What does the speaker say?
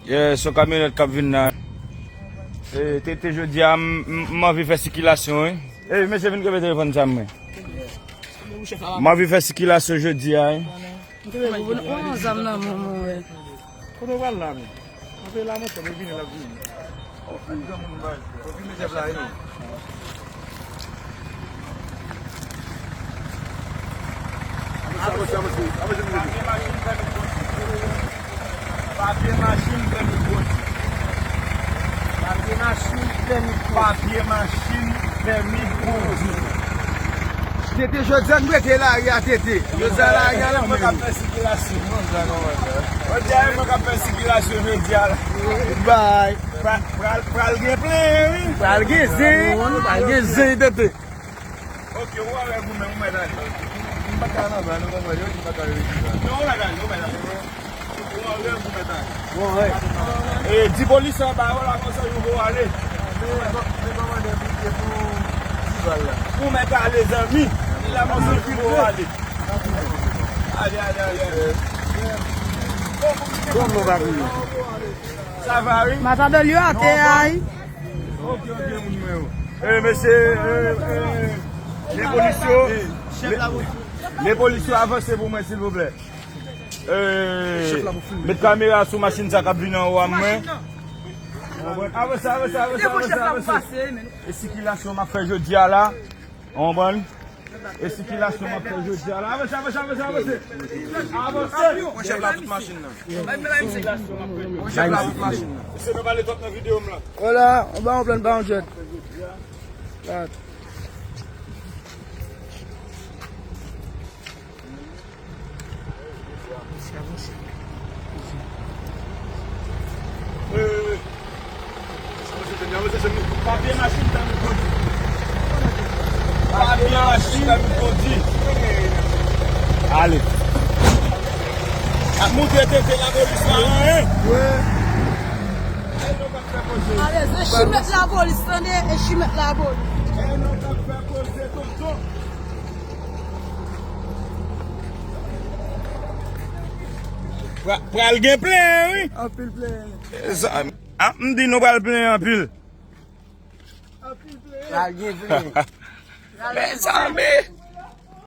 So kamyonet kap vin nan. Te jodi a m'avi fè sikilasyon. Mese vin kebe telefon sa mwen. M'avi fè sikilasyon jodi a. Zam nan moun. Kono wal la men. An fe la moto me vin la vin. Papye machin premi konti. Papye machin premi konti. Tete Jodjan mwete la ya tete. Jodjan la ya la Mwen ka fè sikilasyon. Mwen ka fè sikilasyon media la. Bye. Pral gen plen. Palge zi tete. Ok, wè mwen dan. Mbakana ba nou mwen yo mbakana. Non la dan, non dan. Bon, ouais. Di polis an ba wala kon sa yon go ale. Pou mwen ka ale zanmi. La monsen ki go ale. Ale. Como va vi? Ça va, oui? Mata de liyo ate ay. Ok, monsieur. Les policiers avancez pour moi, s'il vous plaît. Mettre caméra sur machine ça qui vient en haut à moi. Avancez. Et si qu'il a sur ma fait jeudi là, on bon. Et si qu'il a sur ma fait jeudi là, avancez. On chef la toute machine là. On chef la toute machine. C'est pas les autres vidéos là. Voilà, on va en plein bas en jet. Papier machine dans le conduit. Papier machine dans le conduit. Allez. A monter tête la police là, hein? Allez, je suis mettre la police, attendez, je suis mettre la police. Pral gen plein, oui? En pile plein. M'di nou pral plein en pile. Palge plein. Mais ça, mais...